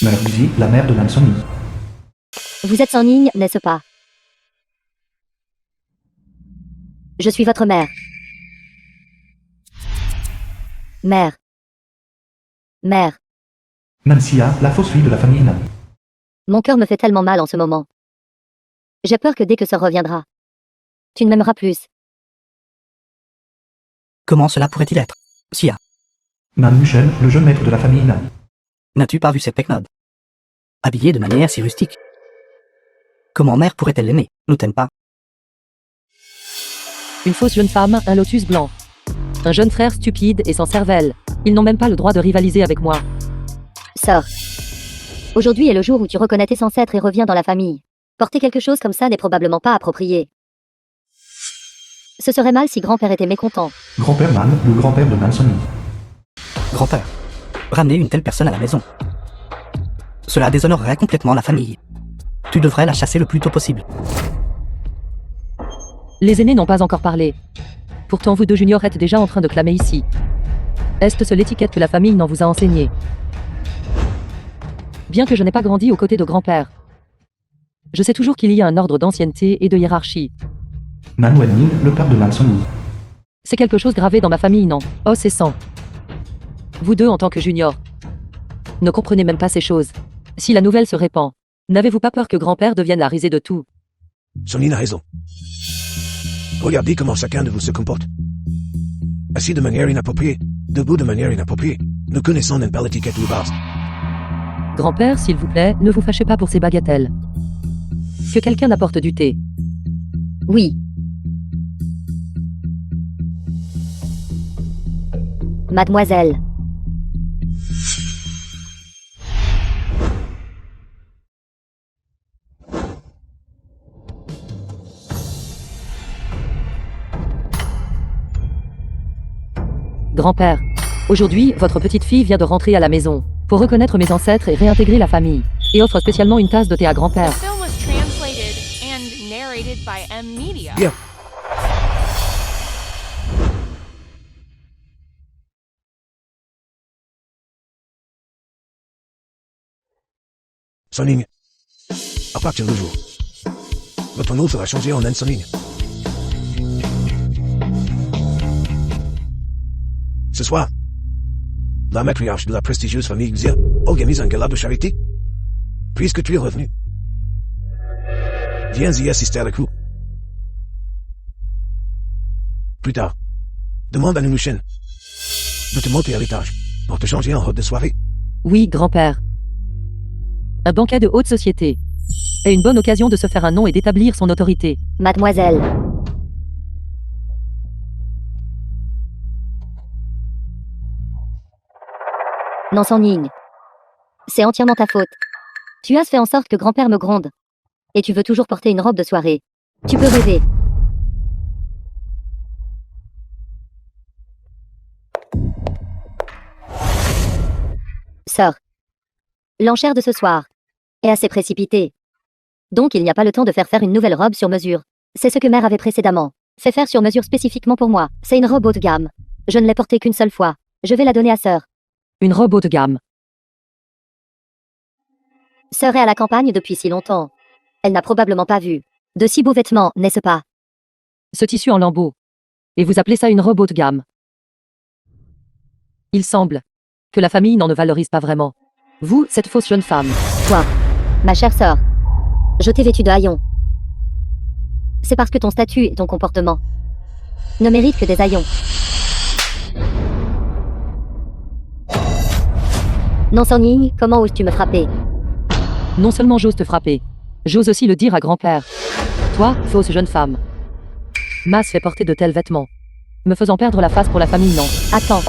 Mère Lucy, la mère de Nansoni. Vous êtes sans ligne, n'est-ce pas? Je suis votre mère. Mère. Mère. Nansia, la fausse fille de la famille Nan. Mon cœur me fait tellement mal en ce moment. J'ai peur que dès que ça reviendra, tu ne m'aimeras plus. Comment cela pourrait-il être? Sia, Nan Muchen, le jeune maître de la famille Nan. n'as-tu pas vu ces pecnodes? Habillés de manière si rustique. Comment mère pourrait-elle l'aimer? Nous t'aime pas. Une fausse jeune femme, un lotus blanc. Un jeune frère stupide et sans cervelle. Ils n'ont même pas le droit de rivaliser avec moi. Sors. Aujourd'hui est le jour où tu reconnais tes ancêtres et reviens dans la famille. Porter quelque chose comme ça n'est probablement pas approprié. Ce serait mal si grand-père était mécontent. Grand-père Nan, le grand-père de Nansoni. Grand-père, ramener une telle personne à la maison. Cela déshonorerait complètement la famille. Tu devrais la chasser le plus tôt possible. Les aînés n'ont pas encore parlé. Pourtant vous deux juniors êtes déjà en train de clamer ici. Est-ce seule l'étiquette que la famille n'en vous a enseigné? Bien que je n'ai pas grandi aux côtés de grand-père, je sais toujours qu'il y a un ordre d'ancienneté et de hiérarchie. Nan Wenning, le père de Nansoni. C'est quelque chose gravé dans ma famille, non? Os et sang. Vous deux en tant que juniors ne comprenez même pas ces choses. Si la nouvelle se répand, n'avez-vous pas peur que grand-père devienne la risée de tout? Sonine a raison. Regardez comment chacun de vous se comporte. Assis de manière inappropriée, debout de manière inappropriée. Nous connaissons une belle étiquette ou base. Grand-père, s'il vous plaît, ne vous fâchez pas pour ces bagatelles. Que quelqu'un apporte du thé. Oui. Mademoiselle. Grand-père, aujourd'hui, votre petite fille vient de rentrer à la maison pour reconnaître mes ancêtres et réintégrer la famille, et offre spécialement une tasse de thé à The grand-père. film was translated and narrated by M Media. Bien. Sonning. À partir du jour, votre nom sera changé en Nansonning. Ce soir, la matriarche de la prestigieuse famille Xia organise un gala de charité. Puisque tu es revenu, viens y assister avec nous. Plus tard, demande à Numushen de te monter à l'étage pour te changer en robe de soirée. Oui, grand-père. Un banquet de haute société est une bonne occasion de se faire un nom et d'établir son autorité. Mademoiselle. Non, sans ligne. C'est entièrement ta faute. Tu as fait en sorte que grand-père me gronde. Et tu veux toujours porter une robe de soirée. Tu peux rêver. Sors. L'enchère de ce soir est assez précipitée. Donc il n'y a pas le temps de faire une nouvelle robe sur mesure. C'est ce que mère avait précédemment fait faire sur mesure spécifiquement pour moi. C'est une robe haut de gamme. Je ne l'ai portée qu'une seule fois. Je vais la donner à sœur. Une robe haut de gamme. Sœur est à la campagne depuis si longtemps. Elle n'a probablement pas vu de si beaux vêtements, n'est-ce pas? Ce tissu en lambeaux. Et vous appelez ça une robe haut de gamme? Il semble que la famille n'en ne valorise pas vraiment. Vous, cette fausse jeune femme. Toi, ma chère sœur, je t'ai vêtue de haillons. C'est parce que ton statut et ton comportement ne méritent que des haillons. Non, Sonny, comment oses-tu me frapper? Non seulement j'ose te frapper, j'ose aussi le dire à grand-père. Toi, fausse jeune femme. Mas fait porter de tels vêtements, me faisant perdre la face pour la famille, non. Attends.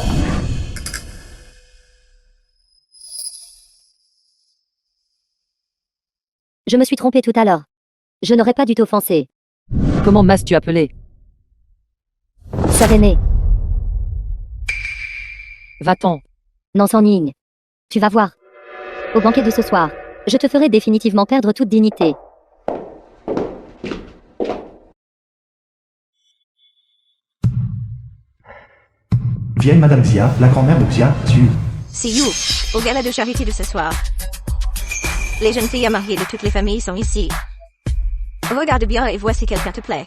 Je me suis trompée tout à l'heure. Je n'aurais pas dû t'offenser. Comment Mas tu appelé? Sœur aînée. Va-t'en. Non, Sonny. Tu vas voir. Au banquet de ce soir, je te ferai définitivement perdre toute dignité. Vieille Madame Xia, la grand-mère de Xia, tu... C'est You, au gala de charité de ce soir. Les jeunes filles à marier de toutes les familles sont ici. Regarde bien et vois si quelqu'un te plaît.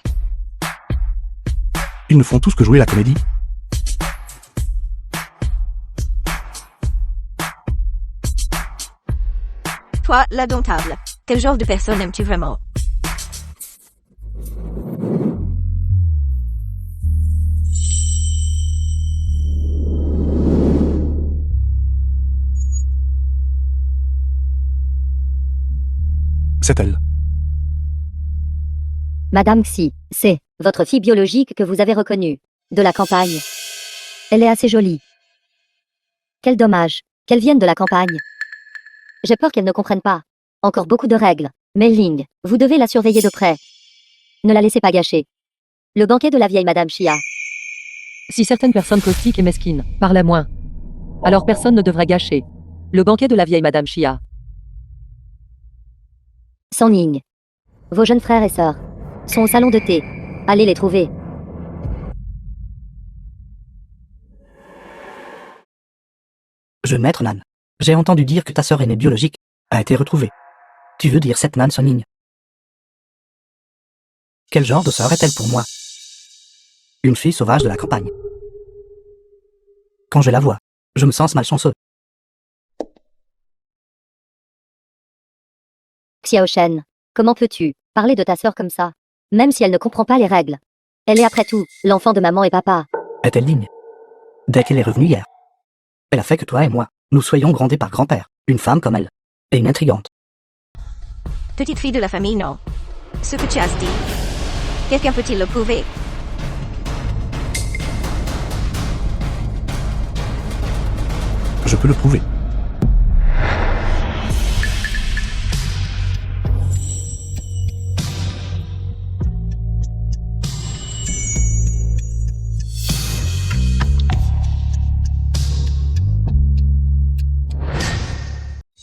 Ils ne font tous que jouer la comédie. Toi, l'indomptable, quel genre de personne aimes-tu vraiment? C'est elle. Madame Xi, c'est votre fille biologique que vous avez reconnue. De la campagne. Elle est assez jolie. Quel dommage qu'elle vienne de la campagne. J'ai peur qu'elle ne comprenne pas. Encore beaucoup de règles. Mei Ling, vous devez la surveiller de près. Ne la laissez pas gâcher. Le banquet de la vieille Madame Xia. Si certaines personnes caustiques et mesquines parlent moins, alors personne ne devrait gâcher le banquet de la vieille Madame Xia. Song Ying. Vos jeunes frères et sœurs sont au salon de thé. Allez les trouver. Jeune maître Nan, j'ai entendu dire que ta sœur aînée biologique a été retrouvée. Tu veux dire cette Nan Soning? Quel genre de sœur est-elle pour moi? Une fille sauvage de la campagne. Quand je la vois, je me sens malchanceux. Xiao Shen, comment peux-tu parler de ta sœur comme ça? Même si elle ne comprend pas les règles. Elle est après tout l'enfant de maman et papa. Est-elle digne? Dès qu'elle est revenue hier, elle a fait que toi et moi, nous soyons grondés par grand-père, une femme comme elle, et une intrigante. Petite fille de la famille, non. Ce que tu as dit. Quelqu'un peut-il le prouver? Je peux le prouver.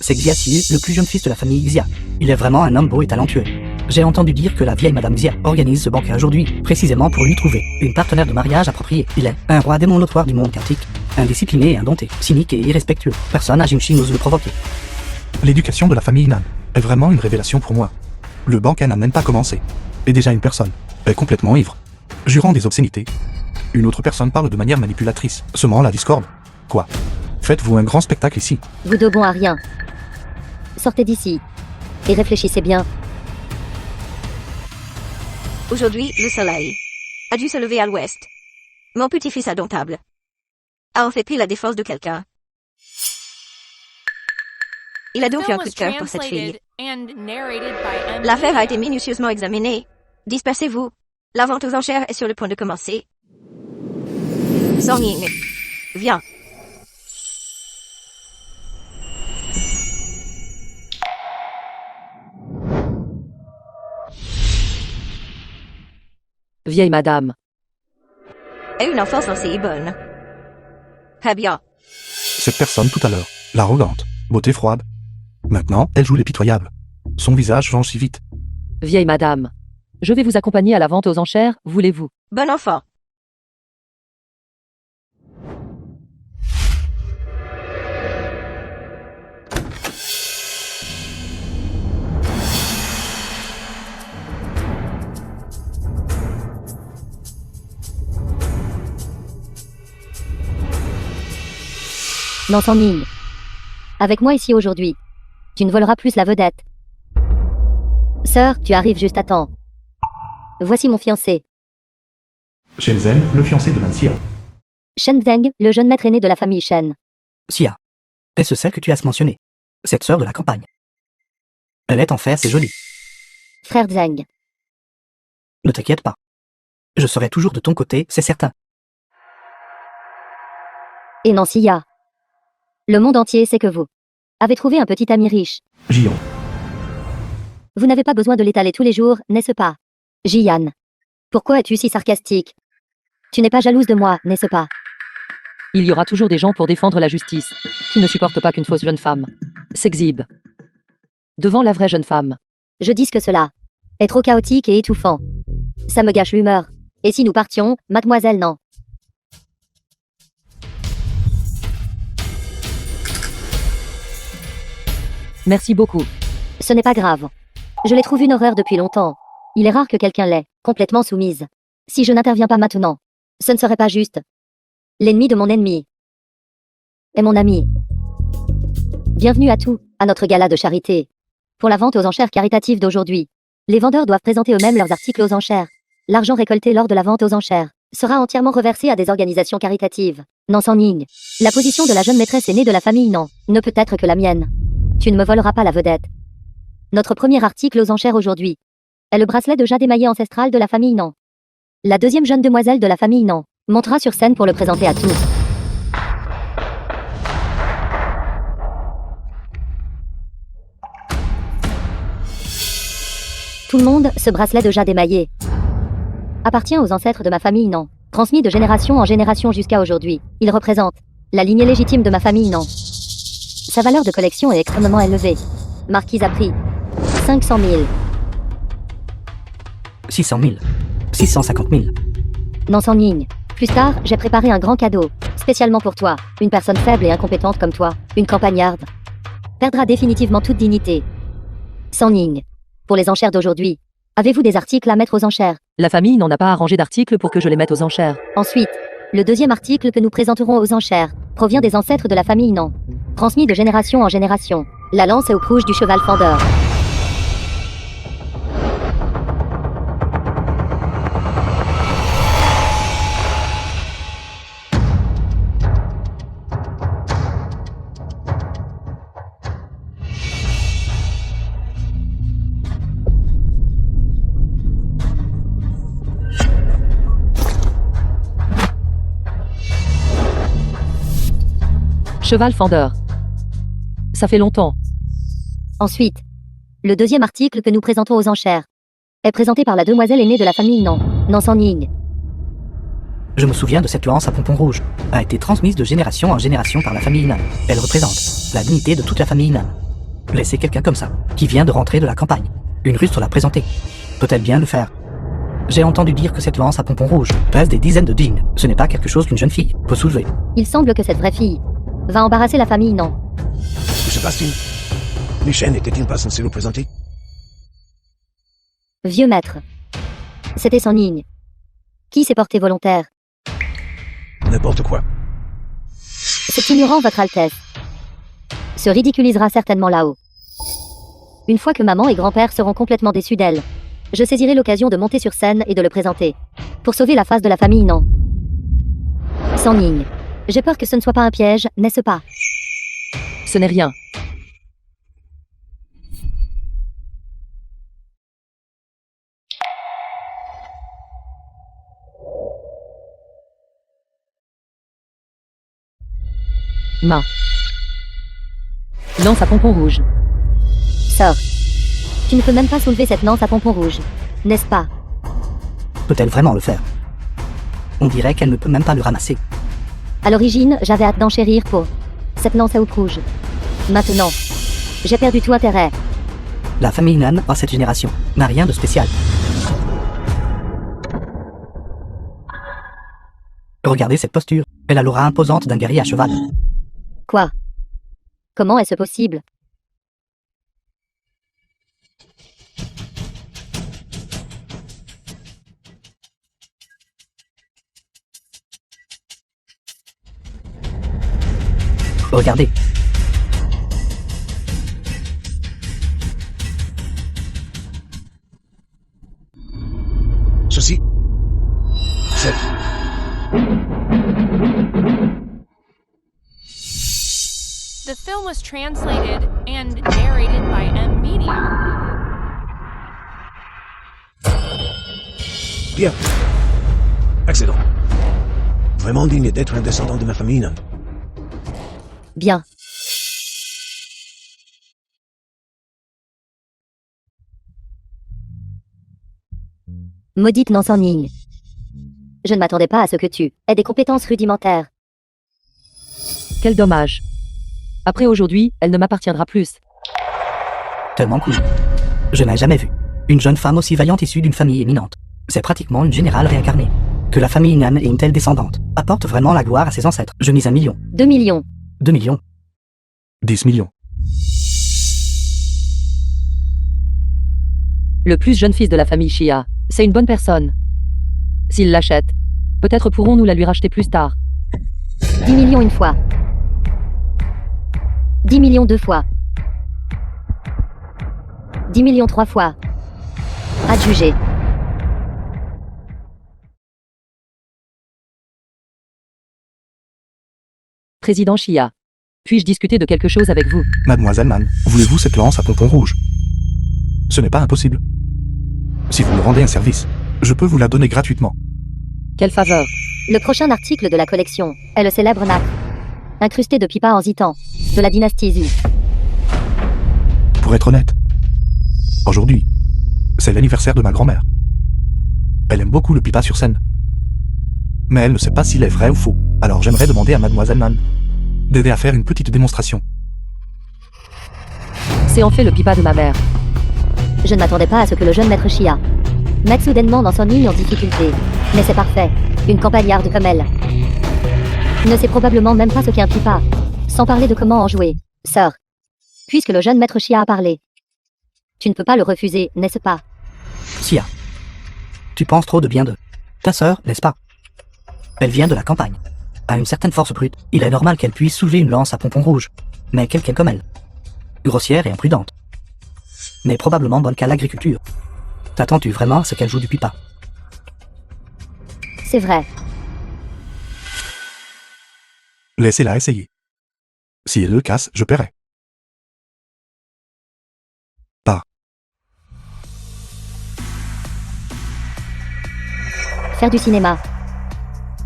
C'est Xia Xiu, le plus jeune fils de la famille Xia. Il est vraiment un homme beau et talentueux. J'ai entendu dire que la vieille Madame Xia organise ce banquet aujourd'hui, précisément pour lui trouver une partenaire de mariage appropriée. Il est un roi démon notoire du monde quantique, indiscipliné et indompté, cynique et irrespectueux. Personne à Jingxi n'ose le provoquer. L'éducation de la famille Nan est vraiment une révélation pour moi. Le banquet n'a même pas commencé. Et déjà une personne est complètement ivre, jurant des obscénités. Une autre personne parle de manière manipulatrice, semant la discorde. Quoi? Faites-vous un grand spectacle ici? Vous deux bons à rien. Sortez d'ici. Et réfléchissez bien. Aujourd'hui, le soleil a dû se lever à l'ouest. Mon petit-fils indomptable a en fait pris la défense de quelqu'un. Il a donc eu un coup de cœur pour cette fille. L'affaire a été minutieusement examinée. Dispersez-vous. La vente aux enchères est sur le point de commencer. Song Ying, viens. Vieille madame. Et une enfance aussi bonne. Très bien. Cette personne tout à l'heure, l'arrogante, beauté froide. Maintenant, elle joue les pitoyables. Son visage change si vite. Vieille madame. Je vais vous accompagner à la vente aux enchères, voulez-vous? Bon enfant. Non, Song Ying. Avec moi ici aujourd'hui. Tu ne voleras plus la vedette. Sœur, tu arrives juste à temps. Voici mon fiancé. Shenzhen, le fiancé de Nan Xia. Shen Zheng, le jeune maître aîné de la famille Shen. Xia. Est-ce celle que tu as mentionnée? Cette sœur de la campagne. Elle est en fer, c'est joli. Frère Zheng. Ne t'inquiète pas. Je serai toujours de ton côté, c'est certain. Et Nanxia. Le monde entier sait que vous avez trouvé un petit ami riche. Jian. Vous n'avez pas besoin de l'étaler tous les jours, n'est-ce pas? Jian. Pourquoi es-tu si sarcastique? Tu n'es pas jalouse de moi, n'est-ce pas? Il y aura toujours des gens pour défendre la justice, qui ne supportent pas qu'une fausse jeune femme s'exhibe devant la vraie jeune femme. Je dis que cela est trop chaotique et étouffant. Ça me gâche l'humeur. Et si nous partions, mademoiselle, non? Merci beaucoup. Ce n'est pas grave. Je les trouve une horreur depuis longtemps. Il est rare que quelqu'un l'ait, complètement soumise. Si je n'interviens pas maintenant, ce ne serait pas juste. L'ennemi de mon ennemi est mon ami. Bienvenue à notre gala de charité. Pour la vente aux enchères caritatives d'aujourd'hui, les vendeurs doivent présenter eux-mêmes leurs articles aux enchères. L'argent récolté lors de la vente aux enchères sera entièrement reversé à des organisations caritatives. Nansan Ning. La position de la jeune maîtresse aînée de la famille Nan ne peut être que la mienne. Tu ne me voleras pas la vedette. Notre premier article aux enchères aujourd'hui est le bracelet de jade émaillé ancestral de la famille Nan. La deuxième jeune demoiselle de la famille Nan montera sur scène pour le présenter à tous. Tout le monde, ce bracelet de jade émaillé appartient aux ancêtres de ma famille Nan, transmis de génération en génération jusqu'à aujourd'hui. Il représente la lignée légitime de ma famille Nan. Sa valeur de collection est extrêmement élevée. Marquise a pris 500 000. 600 000. 650 000. Nansan Ning. Plus tard, j'ai préparé un grand cadeau, spécialement pour toi. Une personne faible et incompétente comme toi, une campagnarde, perdra définitivement toute dignité. San Ning. Pour les enchères d'aujourd'hui, avez-vous des articles à mettre aux enchères? La famille n'en a pas arrangé d'articles pour que je les mette aux enchères. Ensuite, le deuxième article que nous présenterons aux enchères provient des ancêtres de la famille Nan, transmis de génération en génération. La lance et au rouge du cheval fendeur. Cheval fendeur. Ça fait longtemps. Ensuite, le deuxième article que nous présentons aux enchères est présenté par la demoiselle aînée de la famille Nan, Nansan Ning. Je me souviens de cette lance à pompon rouge. A été transmise de génération en génération par la famille Nan. Elle représente la dignité de toute la famille Nan. Laissez quelqu'un comme ça, qui vient de rentrer de la campagne. Une rustre l'a présentée. Peut-elle bien le faire? J'ai entendu dire que cette lance à pompon rouge pèse des dizaines de ding. Ce n'est pas quelque chose qu'une jeune fille peut soulever. Il semble que cette vraie fille va embarrasser la famille Nan. Que se passe-t-il? Les chaînes n'étaient-ils pas censés le présenter? Vieux maître. C'était San Ning. Qui s'est porté volontaire? N'importe quoi. Cet ignorant, votre Altesse, se ridiculisera certainement là-haut. Une fois que maman et grand-père seront complètement déçus d'elle, je saisirai l'occasion de monter sur scène et de le présenter, pour sauver la face de la famille Nan. San Ning. J'ai peur que ce ne soit pas un piège, n'est-ce pas? Ce n'est rien. Ma. Lance à pompon rouge. Sors. Tu ne peux même pas soulever cette lance à pompon rouge, n'est-ce pas? Peut-elle vraiment le faire? On dirait qu'elle ne peut même pas le ramasser. À l'origine, j'avais hâte d'enchérir pour cette lance à houppe rouge. Maintenant, j'ai perdu tout intérêt. La famille Nan, en cette génération, n'a rien de spécial. Regardez cette posture. Elle a l'aura imposante d'un guerrier à cheval. Quoi? Comment est-ce possible? Regardez. Ceci. C'est... The film was translated and narrated by M. Media. Bien. Excellent. Vraiment digne d'être un descendant de ma famille Nan. Bien. Maudite Nansan Ning. Je ne m'attendais pas à ce que tu aies des compétences rudimentaires. Quel dommage. Après aujourd'hui, elle ne m'appartiendra plus. Tellement cool. Je n'ai jamais vu une jeune femme aussi vaillante issue d'une famille éminente. C'est pratiquement une générale réincarnée. Que la famille Nan ait une telle descendante apporte vraiment la gloire à ses ancêtres. Je mise 1 million. 2 millions. 2 millions. 10 millions. Le plus jeune fils de la famille Chia. C'est une bonne personne. S'il l'achète, peut-être pourrons-nous la lui racheter plus tard. 10 millions une fois. 10 millions deux fois. 10 millions trois fois. Adjugé. Président Chia. Puis-je discuter de quelque chose avec vous? Mademoiselle Nan, voulez-vous cette lance à pompon rouge? Ce n'est pas impossible. Si vous me rendez un service, je peux vous la donner gratuitement. Quelle faveur? Le prochain article de la collection est le célèbre nacre, incrusté de pipa en zitan, de la dynastie Zhu. Pour être honnête, aujourd'hui, c'est l'anniversaire de ma grand-mère. Elle aime beaucoup le pipa sur scène. Mais elle ne sait pas s'il est vrai ou faux, alors j'aimerais demander à Mademoiselle Nan d'aider à faire une petite démonstration. C'est en fait le pipa de ma mère. Je ne m'attendais pas à ce que le jeune maître Chia mette soudainement dans son ligne en difficulté. Mais c'est parfait. Une campagnarde comme elle ne sait probablement même pas ce qu'est un pipa, sans parler de comment en jouer. Sœur, puisque le jeune maître Chia a parlé, tu ne peux pas le refuser, n'est-ce pas? Sia, tu penses trop de bien de ta sœur, n'est-ce pas? Elle vient de la campagne. À une certaine force brute, il est normal qu'elle puisse soulever une lance à pompon rouge. Mais quelqu'un comme elle, grossière et imprudente, n'est probablement bonne qu'à l'agriculture. T'attends-tu vraiment à ce qu'elle joue du pipa? C'est vrai. Laissez-la essayer. Si elle le casse, je paierai. Pas. Faire du cinéma.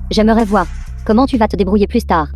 J'aimerais voir comment tu vas te débrouiller plus tard.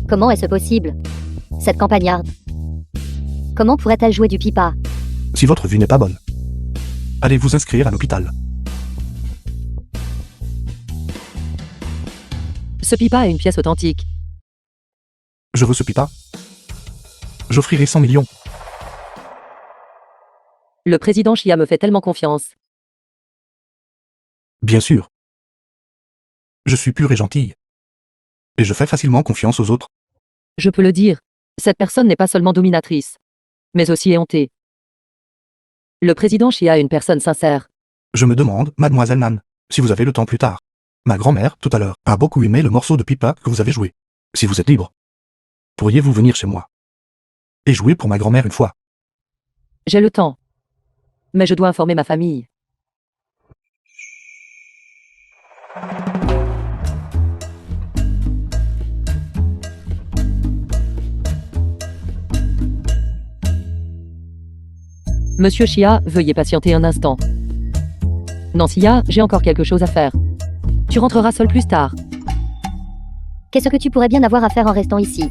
Comment est-ce possible? Cette campagnarde. Comment pourrait-elle jouer du pipa? Si votre vue n'est pas bonne, allez vous inscrire à l'hôpital. Ce pipa est une pièce authentique. Je veux ce pipa. J'offrirai 100 millions. Le président Chia me fait tellement confiance. Bien sûr. Je suis pure et gentille. Et je fais facilement confiance aux autres. Je peux le dire. Cette personne n'est pas seulement dominatrice, mais aussi éhontée. Le président Chia est une personne sincère. Je me demande, Mademoiselle Nan, si vous avez le temps plus tard. Ma grand-mère, tout à l'heure, a beaucoup aimé le morceau de pipa que vous avez joué. Si vous êtes libre, pourriez-vous venir chez moi et jouer pour ma grand-mère une fois? J'ai le temps. Mais je dois informer ma famille. Monsieur Chia, veuillez patienter un instant. Nancia, j'ai encore quelque chose à faire. Tu rentreras seul plus tard. Qu'est-ce que tu pourrais bien avoir à faire en restant ici?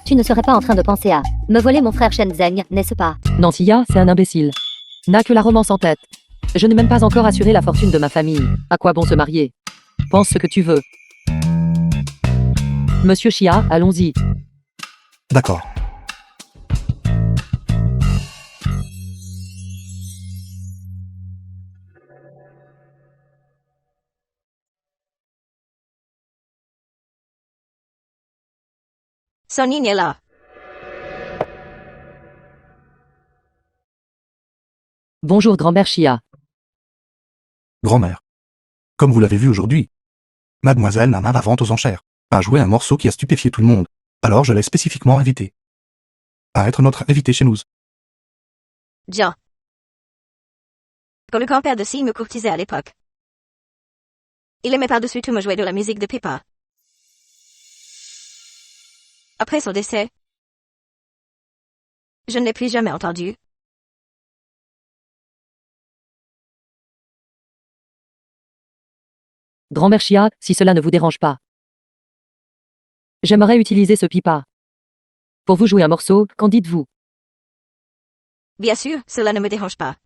Tu ne serais pas en train de penser à me voler mon frère Shenzeng, n'est-ce pas? Nancia, c'est un imbécile. N'a que la romance en tête. Je n'ai même pas encore assuré la fortune de ma famille. À quoi bon se marier? Pense ce que tu veux. Monsieur Chia, allons-y. D'accord. Sonny est là. Bonjour grand-mère Chia. Grand-mère, Comme vous l'avez vu aujourd'hui, Mademoiselle Nan à la vente aux enchères a joué un morceau qui a stupéfié tout le monde. Alors je l'ai spécifiquement invité à être notre invité chez nous. Bien. Quand le grand-père de Cy me courtisait à l'époque, il aimait par-dessus tout me jouer de la musique de Pippa. Après son décès, je ne l'ai plus jamais entendu. Grand-mère Chia, si cela ne vous dérange pas. J'aimerais utiliser ce pipa. Pour vous jouer un morceau, qu'en dites-vous? Bien sûr, cela ne me dérange pas.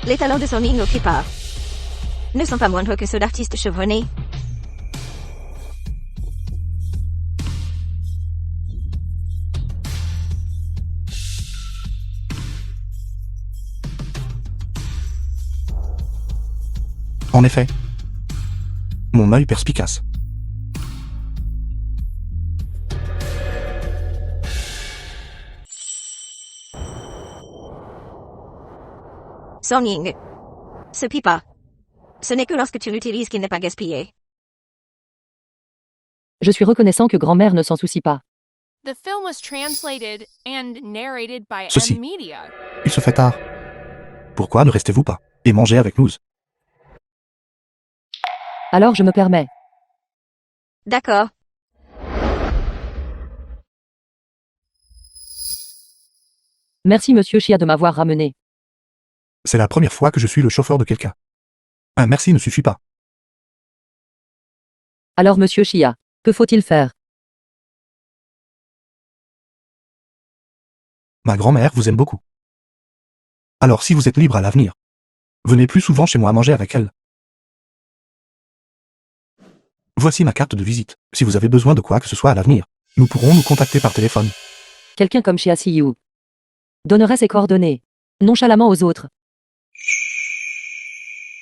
Les talents de son ligne au Pippa ne sont pas moindres que ceux d'artistes chevronnés. En effet, mon œil perspicace. Song Ying. Ce Pippa. Ce n'est que lorsque tu l'utilises qu'il n'est pas gaspillé. Je suis reconnaissant que grand-mère ne s'en soucie pas. The film was translated and narrated by Ceci. M Media. Il se fait tard. Pourquoi ne restez-vous pas et mangez avec nous? Alors je me permets. D'accord. Merci monsieur Chia de m'avoir ramené. C'est la première fois que je suis le chauffeur de quelqu'un. Un merci ne suffit pas. Alors monsieur Chia, que faut-il faire? Ma grand-mère vous aime beaucoup. Alors si vous êtes libre à l'avenir, venez plus souvent chez moi manger avec elle. Voici ma carte de visite. Si vous avez besoin de quoi que ce soit à l'avenir, nous pourrons nous contacter par téléphone. Quelqu'un comme Chia Siyu donnerait ses coordonnées nonchalamment aux autres.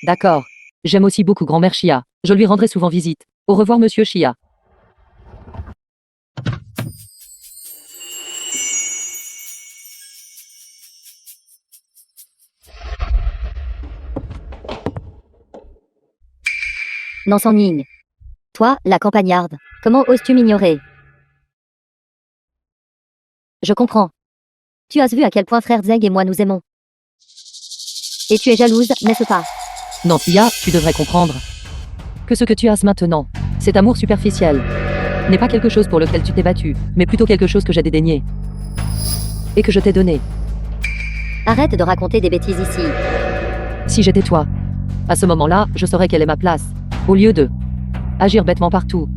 D'accord. J'aime aussi beaucoup grand-mère Chia. Je lui rendrai souvent visite. Au revoir monsieur Chia. Nansan Ning. Toi, la campagnarde, comment oses-tu m'ignorer? Je comprends. Tu as vu à quel point frère Zeg et moi nous aimons. Et tu es jalouse, n'est-ce pas? Non Chia, tu devrais comprendre que ce que tu as maintenant, cet amour superficiel, n'est pas quelque chose pour lequel tu t'es battu, mais plutôt quelque chose que j'ai dédaigné. Et que je t'ai donné. Arrête de raconter des bêtises ici. Si j'étais toi, à ce moment-là, je saurais quelle est ma place, au lieu de agir bêtement partout.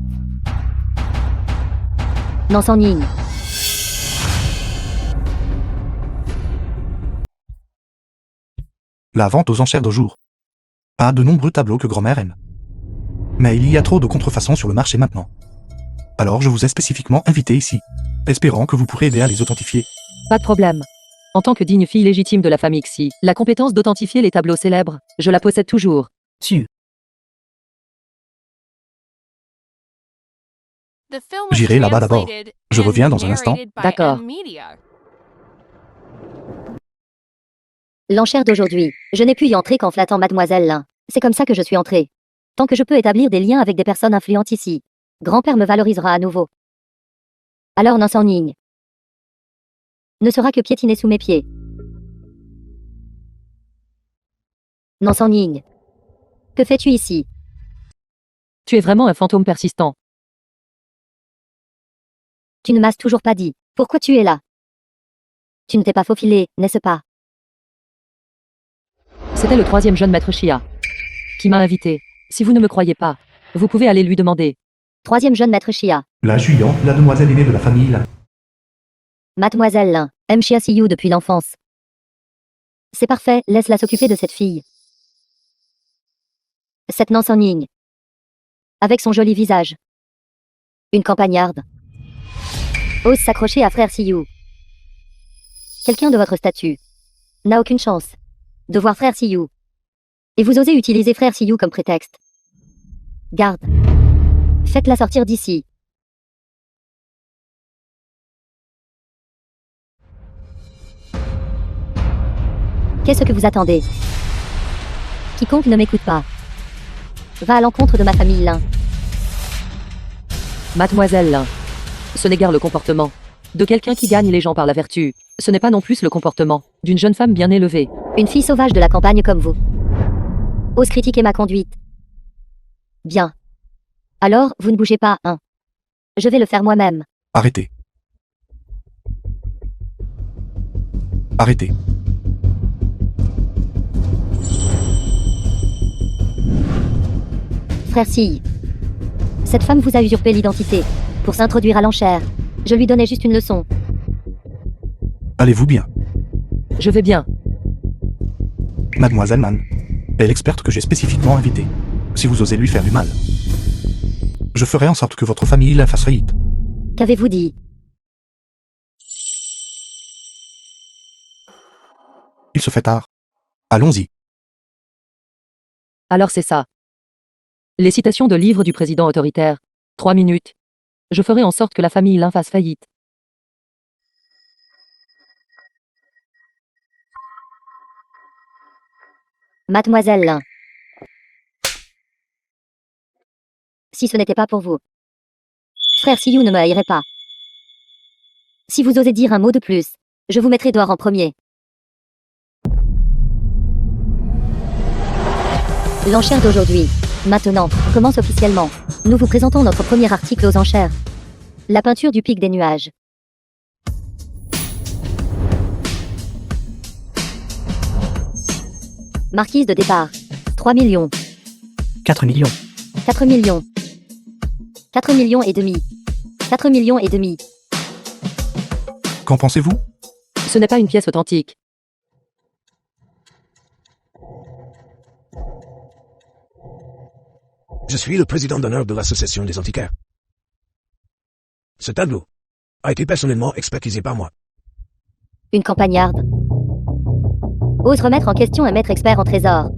Nansan Ning. La vente aux enchères de jour a de nombreux tableaux que grand-mère aime. Mais il y a trop de contrefaçons sur le marché maintenant. Alors je vous ai spécifiquement invité ici, espérant que vous pourrez aider à les authentifier. Pas de problème. En tant que digne fille légitime de la famille Xi, la compétence d'authentifier les tableaux célèbres, je la possède toujours. Sûr. The film was J'irai là-bas d'abord. translated Je and reviens dans un instant. narrated by D'accord. M Media. L'enchère d'aujourd'hui. Je n'ai pu y entrer qu'en flattant Mademoiselle Lin. C'est comme ça que je suis entrée. Tant que je peux établir des liens avec des personnes influentes ici, grand-père me valorisera à nouveau. Alors Nansan Ning ne sera que piétiné sous mes pieds. Nansan Ning. Que fais-tu ici? Tu es vraiment un fantôme persistant. Tu ne m'as toujours pas dit. Pourquoi tu es là? Tu ne t'es pas faufilé, n'est-ce pas? C'était le 3e jeune maître Chia qui m'a invité. Si vous ne me croyez pas, vous pouvez aller lui demander. 3e jeune maître Chia. La Juyan, la demoiselle aînée de la famille Lin. Mademoiselle Lin aime Chia Siyu depuis l'enfance. C'est parfait, laisse-la s'occuper de cette fille. Cette Nansan Ning. Avec son joli visage. Une campagnarde. ose s'accrocher à frère Siyu. Quelqu'un de votre statut n'a aucune chance de voir frère Siyu. Et vous osez utiliser frère Siyu comme prétexte. Garde. Faites-la sortir d'ici. Qu'est-ce que vous attendez? Quiconque ne m'écoute pas va à l'encontre de ma famille Lin. Mademoiselle Lin. Ce n'est guère le comportement de quelqu'un qui gagne les gens par la vertu. Ce n'est pas non plus le comportement d'une jeune femme bien élevée. Une fille sauvage de la campagne comme vous ose critiquer ma conduite. Bien. Alors, vous ne bougez pas, hein. Je vais le faire moi-même. Arrêtez. Arrêtez. Frère Sille. Cette femme vous a usurpé l'identité pour s'introduire à l'enchère. Je lui donnais juste une leçon. Allez-vous bien? Je vais bien. Mademoiselle Mann est l'experte que j'ai spécifiquement invitée. Si vous osez lui faire du mal, je ferai en sorte que votre famille la fasse faillite. Qu'avez-vous dit? Il se fait tard. Allons-y. Alors c'est ça. Les citations de livres du président autoritaire. 3 minutes. Je ferai en sorte que la famille Lin fasse faillite. Mademoiselle Lin. Si ce n'était pas pour vous, frère Siyu ne me haïrait pas. Si vous osez dire un mot de plus, je vous mettrai dehors en premier. L'enchère d'aujourd'hui, maintenant, commence officiellement. Nous vous présentons notre premier article aux enchères. La peinture du pic des nuages. Marquise de départ. 3 millions. 4 millions. 4 millions. 4 millions et demi. 4 millions et demi. Qu'en pensez-vous? Ce n'est pas une pièce authentique. Je suis le président d'honneur de l'association des antiquaires. Ce tableau a été personnellement expertisé par moi. Une campagnarde ose remettre en question un maître expert en trésor.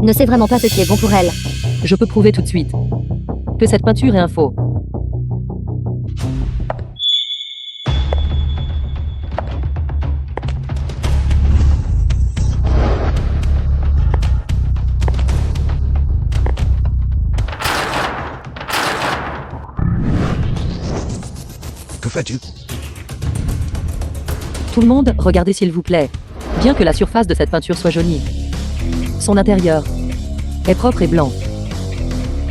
Ne sait vraiment pas ce qui est bon pour elle. Je peux prouver tout de suite que cette peinture est un faux. Que fais-tu? Tout le monde, regardez s'il vous plaît. Bien que la surface de cette peinture soit jaunie, son intérieur est propre et blanc.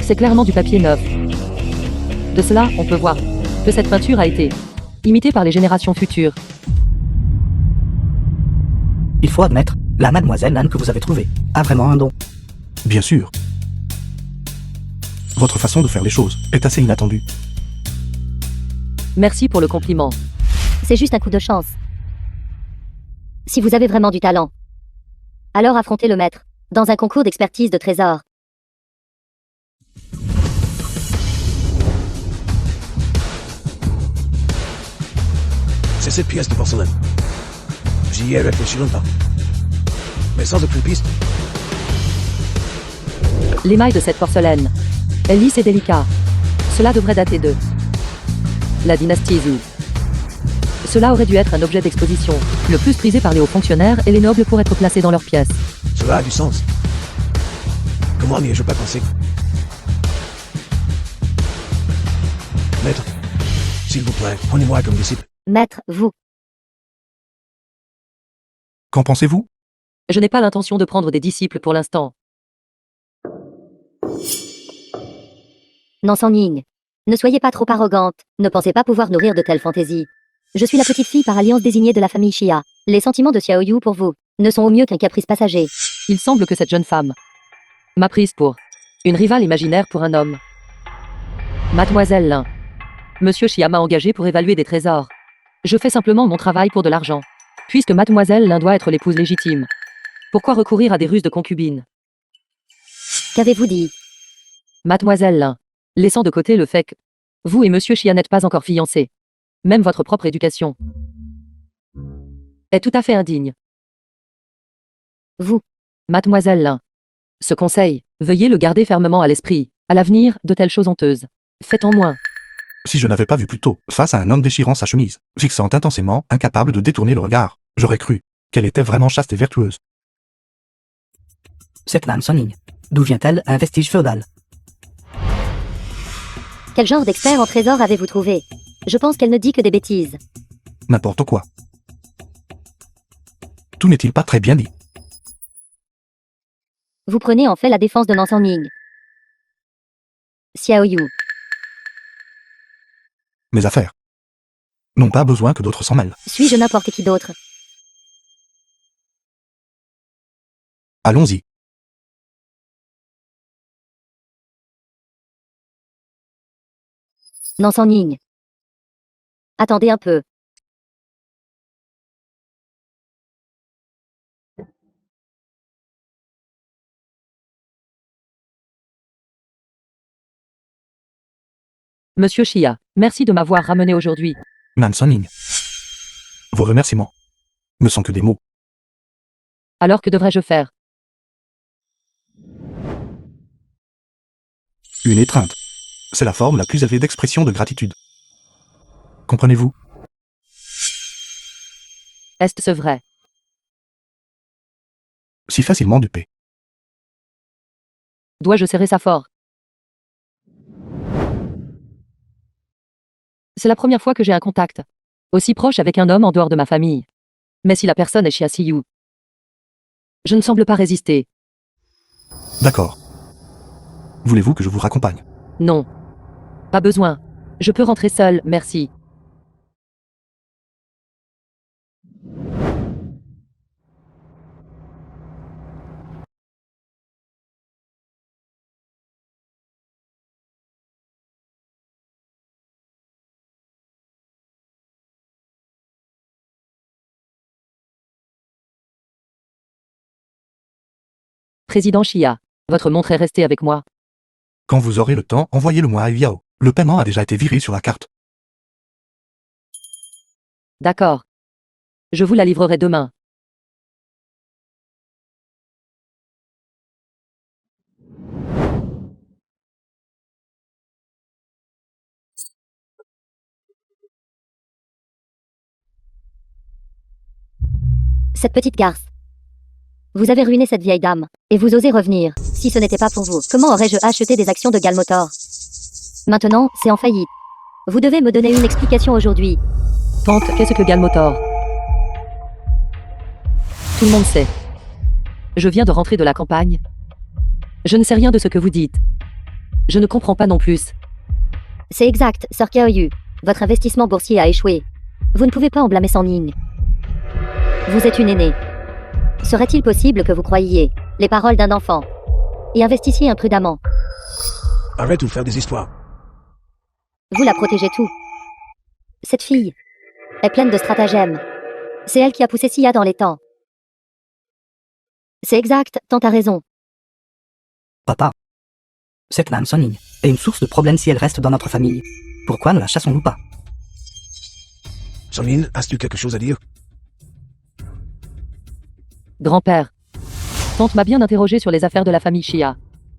C'est clairement du papier neuf. De cela, on peut voir que cette peinture a été imitée par les générations futures. Il faut admettre, la mademoiselle Nan que vous avez trouvée a vraiment un don. Bien sûr. Votre façon de faire les choses est assez inattendue. Merci pour le compliment. C'est juste un coup de chance. Si vous avez vraiment du talent, alors affrontez le maître dans un concours d'expertise de trésors. C'est cette pièce de porcelaine. J'y ai réfléchi longtemps. Mais sans aucune piste. L'émail de cette porcelaine est lisse et délicat. Cela devrait dater de la dynastie Zhou. Cela aurait dû être un objet d'exposition, le plus prisé par les hauts fonctionnaires et les nobles pour être placés dans leurs pièces. Cela a du sens. Comment n'y ai-je pas pensé? Maître, s'il vous plaît, prenez-moi comme disciple. Maître, vous. Qu'en pensez-vous? Je n'ai pas l'intention de prendre des disciples pour l'instant. Non, Sangning. Ne soyez pas trop arrogante, ne pensez pas pouvoir nourrir de telles fantaisies. Je suis la petite fille par alliance désignée de la famille Xia. Les sentiments de Xiaoyu pour vous ne sont au mieux qu'un caprice passager. Il semble que cette jeune femme m'a prise pour une rivale imaginaire pour un homme. Mademoiselle Lin. Monsieur Xia m'a engagé pour évaluer des trésors. Je fais simplement mon travail pour de l'argent. Puisque Mademoiselle Lin doit être l'épouse légitime. Pourquoi recourir à des ruses de concubine? Qu'avez-vous dit? Mademoiselle Lin. Laissant de côté le fait que Vous et Monsieur Chia n'êtes pas encore fiancés. Même votre propre éducation est tout à fait indigne. Vous. Mademoiselle Lin. Ce conseil, veuillez le garder fermement à l'esprit. À l'avenir, de telles choses honteuses. Faites en moins. Si je n'avais pas vu plus tôt, face à un homme déchirant sa chemise, fixant intensément, incapable de détourner le regard, j'aurais cru qu'elle était vraiment chaste et vertueuse. Cette Nan Sonning. D'où vient-elle, un vestige féodal? Quel genre d'expert en trésor avez-vous trouvé? Je pense qu'elle ne dit que des bêtises. N'importe quoi. Tout n'est-il pas très bien dit? Vous prenez en fait la défense de Nan Ning. Xiao Yu. Mes affaires n'ont pas besoin que d'autres s'en mêlent. Suis-je n'importe qui d'autre? Allons-y. Nan Ning. Attendez un peu. Monsieur Chia, merci de m'avoir ramené aujourd'hui. Nan Sonning. Vos remerciements ne sont que des mots. Alors que devrais-je faire? Une étreinte. C'est la forme la plus élevée d'expression de gratitude. Comprenez-vous? Est-ce vrai? Si facilement dupé. Dois-je serrer ça fort? C'est la première fois que j'ai un contact aussi proche avec un homme en dehors de ma famille. Mais si la personne est Chia Siyu, je ne semble pas résister. D'accord. Voulez-vous que je vous raccompagne? Non. Pas besoin. Je peux rentrer seule, merci. Président Chia, votre montre est restée avec moi. Quand vous aurez le temps, envoyez-le-moi à Yao. Le paiement a déjà été viré sur la carte. D'accord. Je vous la livrerai demain. Cette petite garce. Vous avez ruiné cette vieille dame, et vous osez revenir. Si ce n'était pas pour vous, comment aurais-je acheté des actions de Galmotor? Maintenant, c'est en faillite. Vous devez me donner une explication aujourd'hui. Tante, qu'est-ce que Galmotor? Tout le monde sait. Je viens de rentrer de la campagne. Je ne sais rien de ce que vous dites. Je ne comprends pas non plus. C'est exact, Sir Kaoyu. Votre investissement boursier a échoué. Vous ne pouvez pas en blâmer San Ning. Vous êtes une aînée. Serait-il possible que vous croyiez les paroles d'un enfant et investissiez imprudemment? Arrête de faire des histoires. Vous la protégez tout. Cette fille est pleine de stratagèmes. C'est elle qui a poussé Sia dans les temps. C'est exact, tante a raison. Papa. Cette Nan Sonning est une source de problèmes si elle reste dans notre famille. Pourquoi ne la chassons-nous pas? Sonning, as-tu quelque chose à dire? Grand-père. Tante m'a bien interrogé sur les affaires de la famille Chia.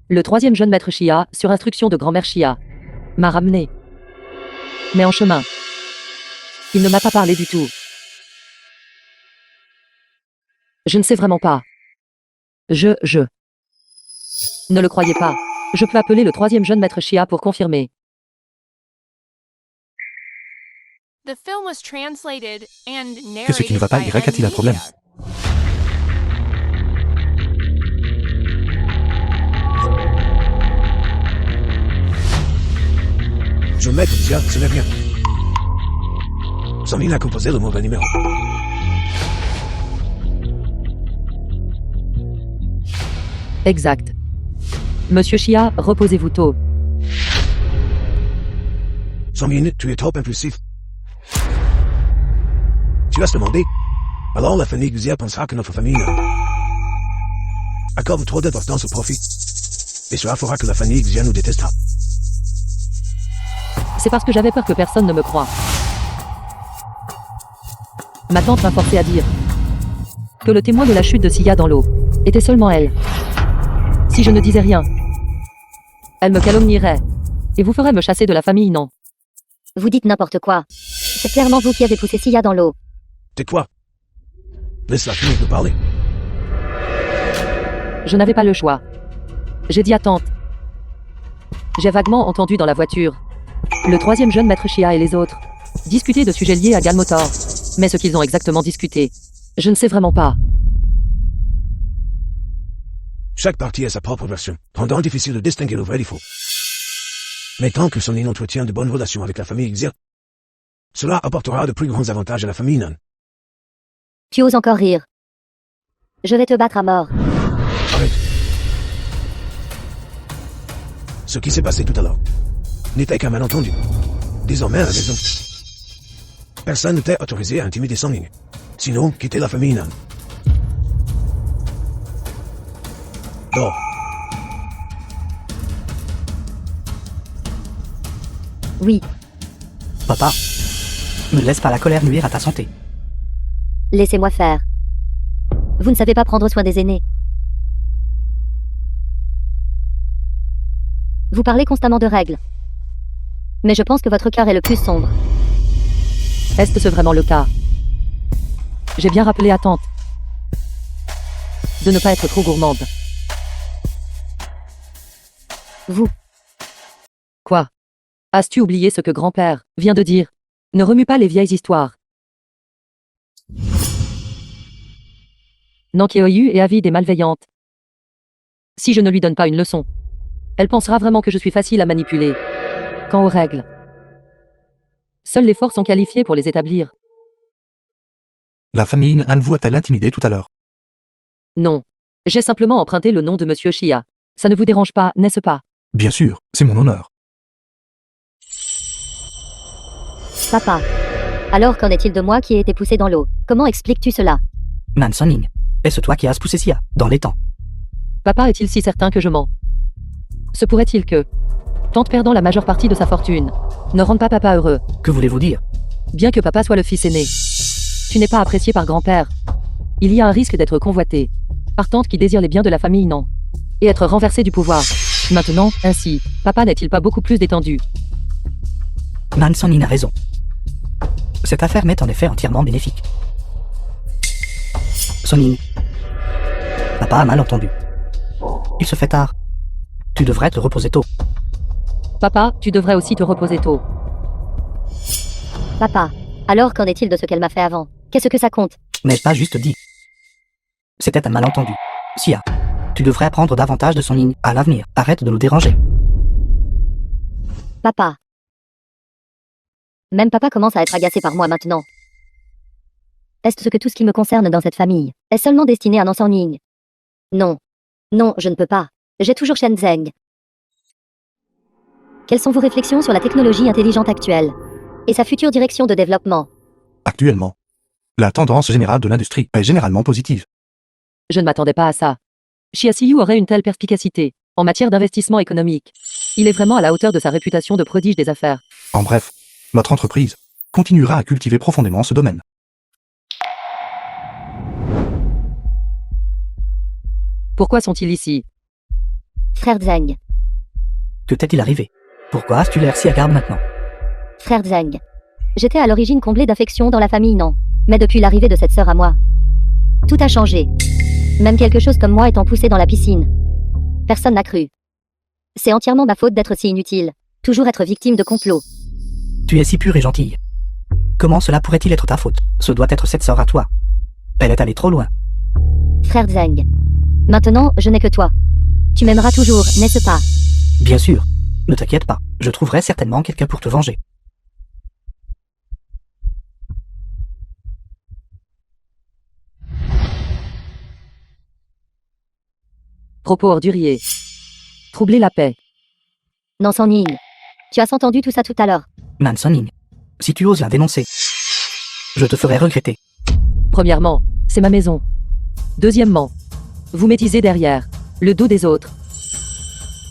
Le troisième jeune maître Chia, sur instruction de grand-mère Chia, m'a ramené. Mais en chemin, il ne m'a pas parlé du tout. Je ne sais vraiment pas. Je ne le croyais pas. Je peux appeler le troisième jeune maître Chia pour confirmer. The film was translated and narrated Qu'est-ce qui ne va pas, by Irek? A-t-il un problème? Media. Je maître Xia, ce n'est rien. Sonning a composé le mauvais numéro. Exact. Monsieur Chia, reposez-vous tôt. Sonning, tu es trop impulsif. Tu as demandé. Alors la famille Xia pensera que notre famille ne accorde trop d'importance au profit. Et cela fera que la famille Xia nous détestera. C'est parce que j'avais peur que personne ne me croie. Ma tante m'a forcé à dire que le témoin de la chute de Sia dans l'eau était seulement elle. Si je ne disais rien, elle me calomnierait et vous ferait me chasser de la famille, non? Vous dites n'importe quoi. C'est clairement vous qui avez poussé Sia dans l'eau. Tais-toi. Laisse-la finir de parler. Je n'avais pas le choix. J'ai dit à tante. J'ai vaguement entendu dans la voiture le troisième jeune maître Shia et les autres discuter de sujets liés à Galmotor. Mais ce qu'ils ont exactement discuté, je ne sais vraiment pas. Chaque partie a sa propre version, rendant difficile de distinguer le vrai du faux. Mais tant que Sonin entretient de bonnes relations avec la famille Xia, cela apportera de plus grands avantages à la famille Nan. Tu oses encore rire. Je vais te battre à mort. Arrête. Ce qui s'est passé tout à l'heure n'était qu'un malentendu. Désormais, à la maison, personne n'était autorisé à intimider Sonin. Sinon, quitter la famille Nan. Dors. Oui, Papa, ne laisse pas la colère nuire à ta santé. laissez-moi faire. Vous ne savez pas prendre soin des aînés. Vous parlez constamment de règles. Mais je pense que votre cœur est le plus sombre. Est-ce vraiment le cas? J'ai bien rappelé à tante de ne pas être trop gourmande. Vous, Quoi? As-tu oublié ce que grand-père vient de dire? Ne remue pas les vieilles histoires. Nankyeoyu est avide et malveillante. Si je ne lui donne pas une leçon, elle pensera vraiment que je suis facile à manipuler. Quant aux règles, seuls les forts sont qualifiés pour les établir. La famille Nan vous a-t-elle intimidé tout à l'heure? Non. J'ai simplement emprunté le nom de Monsieur Shia. Ça ne vous dérange pas, n'est-ce pas? Bien sûr, c'est mon honneur. papa. Alors qu'en est-il de moi qui ai été poussé dans l'eau? Comment expliques-tu cela? Nan Sonin, est-ce toi qui as poussé Sia, dans les temps? Papa est-il si certain que je mens? Se pourrait-il que, tante perdant la majeure partie de sa fortune, ne rende pas papa heureux? Que voulez-vous dire? Bien que papa soit le fils aîné, tu n'es pas apprécié par grand-père. Il y a un risque d'être convoité par tante qui désire les biens de la famille, non? Et être renversé du pouvoir. Maintenant, ainsi, papa n'est-il pas beaucoup plus détendu? Nan Sonin a raison. Cette affaire m'est en effet entièrement bénéfique. Sonin, papa a mal entendu. Il se fait tard. Tu devrais te reposer tôt. Papa, tu devrais aussi te reposer tôt. Papa. Alors qu'en est-il de ce qu'elle m'a fait avant? Qu'est-ce que ça compte? N'ai-je pas juste dit? C'était un malentendu. Sia, tu devrais apprendre davantage de Sonin à l'avenir. Arrête de nous déranger. Papa. Même papa commence à être agacé par moi maintenant. Est-ce que tout ce qui me concerne dans cette famille est seulement destiné à Nan Ning? Non. Non, je ne peux pas. J'ai toujours Shen Zeng. Quelles sont vos réflexions sur la technologie intelligente actuelle et sa future direction de développement? Actuellement, la tendance générale de l'industrie est généralement positive. Je ne m'attendais pas à ça. Shia Siyu aurait une telle perspicacité en matière d'investissement économique. Il est vraiment à la hauteur de sa réputation de prodige des affaires. En bref, notre entreprise continuera à cultiver profondément ce domaine. Pourquoi sont-ils ici? Frère Zeng. Que t'est-il arrivé? Pourquoi as-tu l'air si hagarde maintenant? Frère Zeng. J'étais à l'origine comblée d'affection dans la famille Nan. Mais depuis l'arrivée de cette sœur à moi, tout a changé. Même quelque chose comme moi étant poussé dans la piscine. Personne n'a cru. C'est entièrement ma faute d'être si inutile. Toujours être victime de complots. Tu es si pure et gentille. Comment cela pourrait-il être ta faute? Ce doit être cette sœur à toi. Elle est allée trop loin. Frère Zeng. Maintenant, je n'ai que toi. Tu m'aimeras toujours, n'est-ce pas? Bien sûr. Ne t'inquiète pas, je trouverai certainement quelqu'un pour te venger. Propos orduriers. Troubler la paix. Nan Ning. Tu as entendu tout ça tout à l'heure. Nan Sonin, si tu oses la dénoncer, je te ferai regretter. Premièrement, c'est ma maison. Deuxièmement, vous métisez derrière le dos des autres.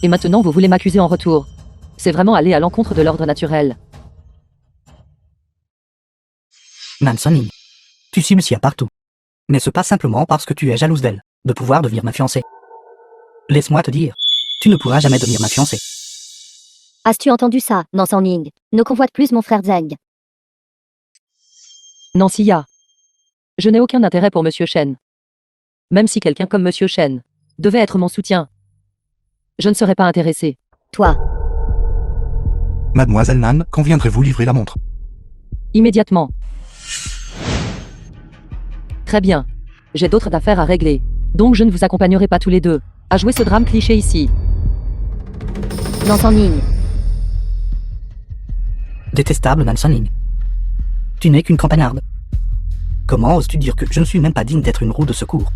Et maintenant vous voulez m'accuser en retour. C'est vraiment aller à l'encontre de l'ordre naturel. Nan Son-Ying. Tu cibles Xia partout. Mais ce pas simplement parce que tu es jalouse d'elle, de pouvoir devenir ma fiancée. Laisse-moi te dire, tu ne pourras jamais devenir ma fiancée. As-tu entendu ça, Nan Son-Ying? Ne convoite plus mon frère Zeng. Non, Xia. Je n'ai aucun intérêt pour Monsieur Shen. Même si quelqu'un comme Monsieur Shen devait être mon soutien, je ne serais pas intéressé. Toi. Mademoiselle Nan, quand viendrez-vous livrer la montre? Immédiatement. Très bien. J'ai d'autres affaires à régler. Donc je ne vous accompagnerai pas tous les deux à jouer ce drame cliché ici. Nan Son-Ying. Détestable Nan Son-Ying. Tu n'es qu'une campagnarde. Comment oses-tu dire que je ne suis même pas digne d'être une roue de secours?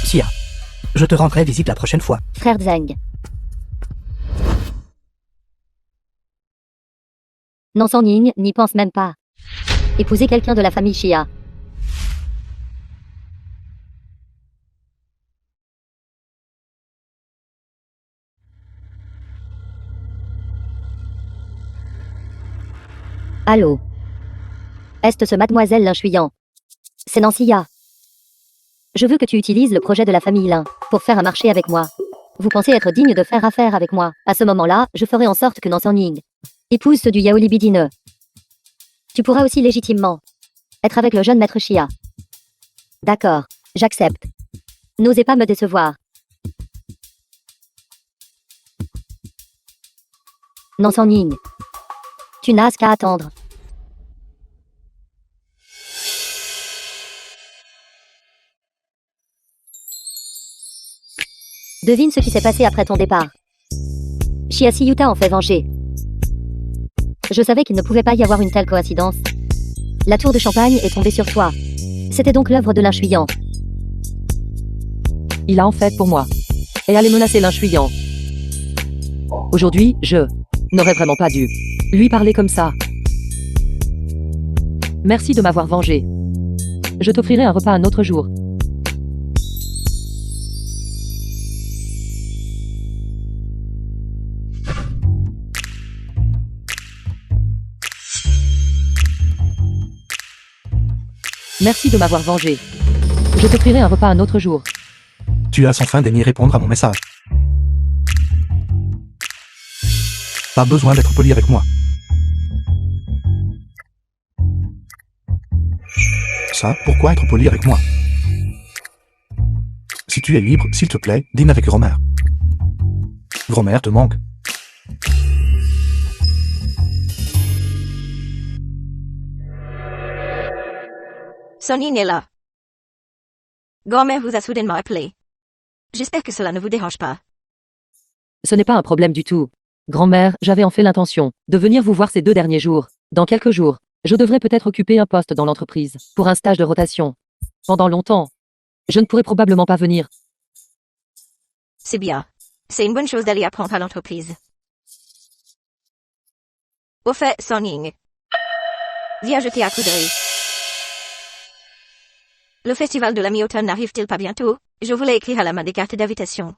Xia, je te rendrai visite la prochaine fois. Frère Zeng. Nan Son-Ying n'y pense même pas. Épouser quelqu'un de la famille Xia. Allô? Est-ce ce mademoiselle Lin Shuyan? C'est Nancy-Ya. Je veux que tu utilises le projet de la famille Lin pour faire un marché avec moi. Vous pensez être digne de faire affaire avec moi? À ce moment-là, je ferai en sorte que Nan Son-Ying épouse ceux du Yao libidineux. Tu pourras aussi légitimement être avec le jeune maître Xia. D'accord, j'accepte. N'osez pas me décevoir. Nan Son-Ying. Tu n'as qu'à attendre. Devine ce qui s'est passé après ton départ. Xia Siyuta en fait venger. Je savais qu'il ne pouvait pas y avoir une telle coïncidence. La tour de champagne est tombée sur toi. C'était donc l'œuvre de Lin Shuyan. Il a en fait pour moi. Et allait menacer Lin Shuyan. Aujourd'hui, je n'aurais vraiment pas dû lui parler comme ça. Merci de m'avoir vengé. Je t'offrirai un repas un autre jour. Merci de m'avoir vengé. Je t'offrirai un repas un autre jour. Tu as sans fin daigné répondre à mon message. Pas besoin d'être poli avec moi. Ça, pourquoi être poli avec moi? Si tu es libre, s'il te plaît, dîne avec grand-mère. Grand-mère te manque. Son-Ying est là. Grand-mère vous a soudainement appelé. J'espère que cela ne vous dérange pas. Ce n'est pas un problème du tout. Grand-mère, j'avais en fait l'intention de venir vous voir ces 2 derniers jours. Dans quelques jours, je devrais peut-être occuper un poste dans l'entreprise pour un stage de rotation. Pendant longtemps, je ne pourrai probablement pas venir. C'est bien. C'est une bonne chose d'aller apprendre à l'entreprise. Au fait, Son-Ying. Viens jeter un coup d'œil. Le festival de la mi-automne n'arrive-t-il pas bientôt? Je voulais écrire à la main des cartes d'invitation.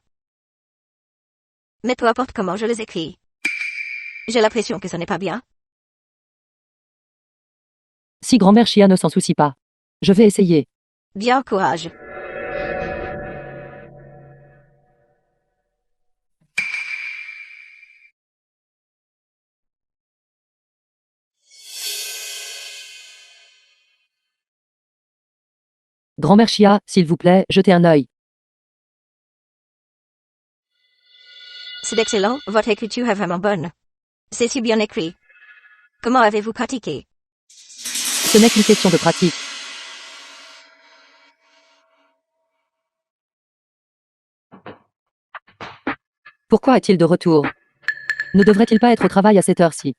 Mais peu importe comment je les écris. J'ai l'impression que ce n'est pas bien. Si grand-mère Xia ne s'en soucie pas, je vais essayer. Bien, courage. Grand-mère Xia, s'il vous plaît, jetez un œil. C'est excellent, votre écriture est vraiment bonne. C'est si bien écrit. Comment avez-vous pratiqué? Ce n'est qu'une question de pratique. Pourquoi est-il de retour? Ne devrait-il pas être au travail à cette heure-ci?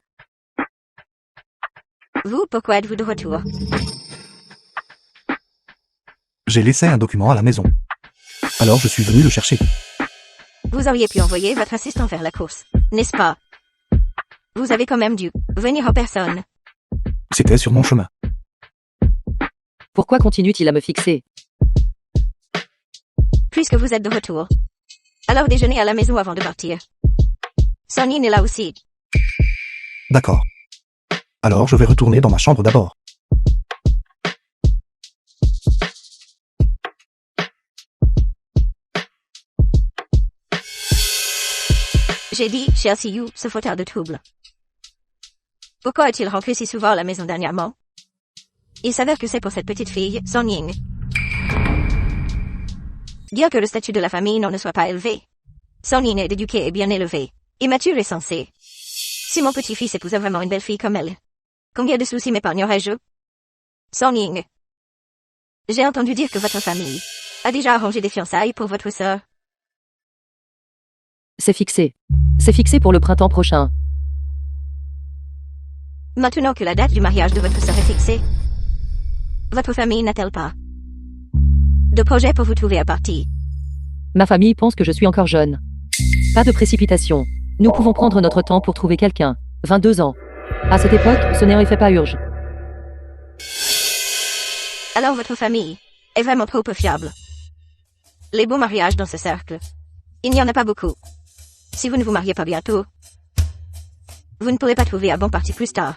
Vous, pourquoi êtes-vous de retour? J'ai laissé un document à la maison. Alors je suis venu le chercher. Vous auriez pu envoyer votre assistant faire la course, n'est-ce pas? Vous avez quand même dû venir en personne. C'était sur mon chemin. Pourquoi continue-t-il à me fixer? Puisque vous êtes de retour. Alors déjeunez à la maison avant de partir. Son-Ying est là aussi. D'accord. Alors je vais retourner dans ma chambre d'abord. J'ai dit Chelsea Yu, ce fauteur de trouble. Pourquoi est-il rentré si souvent à la maison dernièrement? Il s'avère que c'est pour cette petite fille, Song Ying. Dire que le statut de la famille n'en ne soit pas élevé. Song Ying est éduquée et bien élevée, immature et sensée. Si mon petit-fils épousait vraiment une belle fille comme elle, combien de soucis m'épargnerais-je? Song Ying. J'ai entendu dire que votre famille a déjà arrangé des fiançailles pour votre sœur. C'est fixé. C'est fixé pour le printemps prochain. Maintenant que la date du mariage de votre sœur est fixée, votre famille n'a-t-elle pas de projet pour vous trouver à partie? Ma famille pense que je suis encore jeune. Pas de précipitation. Nous pouvons prendre notre temps pour trouver quelqu'un. 22 ans. À cette époque, ce n'est en effet pas urgent. Alors votre famille est vraiment trop peu fiable. Les beaux mariages dans ce cercle, il n'y en a pas beaucoup. Si vous ne vous mariez pas bientôt, vous ne pourrez pas trouver un bon parti plus tard.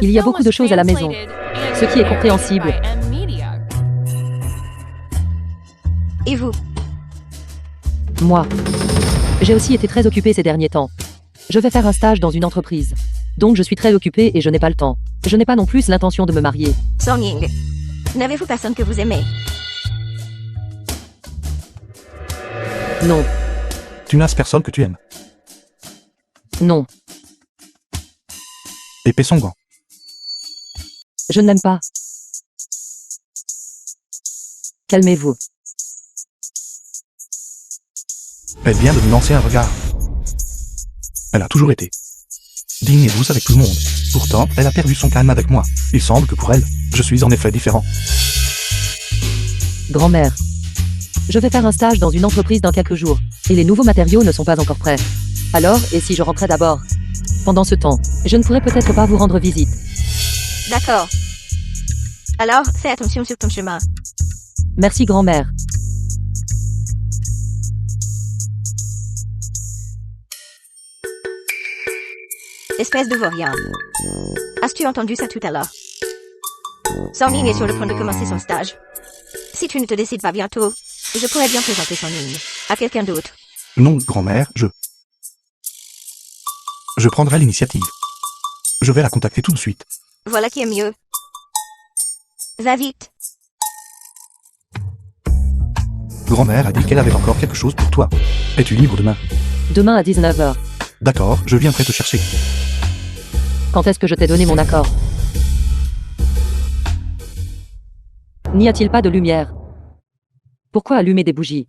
Il y a beaucoup de choses à la maison, ce qui est compréhensible. Et vous? Moi. J'ai aussi été très occupée ces derniers temps. Je vais faire un stage dans une entreprise. Donc je suis très occupée et je n'ai pas le temps. Je n'ai pas non plus l'intention de me marier. Song Ying, n'avez-vous personne que vous aimez? Non. Tu n'as personne que tu aimes. Non. Épée Songwan. Je ne l'aime pas. Calmez-vous. Elle vient de me lancer un regard. Elle a toujours été digne et douce avec tout le monde. Pourtant, elle a perdu son calme avec moi. Il semble que pour elle, je suis en effet différent. Grand-mère. Je vais faire un stage dans une entreprise dans quelques jours. Et les nouveaux matériaux ne sont pas encore prêts. Alors, et si je rentrais d'abord? Pendant ce temps, je ne pourrais peut-être pas vous rendre visite. D'accord. Alors, fais attention sur ton chemin. Merci grand-mère. Espèce de vaurien. As-tu entendu ça tout à l'heure? Song Ying est sur le point de commencer son stage. Si tu ne te décides pas bientôt, je pourrais bien présenter Song Ying à quelqu'un d'autre. Non, grand-mère, je prendrai l'initiative. Je vais la contacter tout de suite. Voilà qui est mieux. Va vite. Grand-mère a dit qu'elle avait encore quelque chose pour toi. Es-tu libre demain? Demain à 19h. D'accord, je viendrai te chercher. Quand est-ce que je t'ai donné mon accord? N'y a-t-il pas de lumière? Pourquoi allumer des bougies?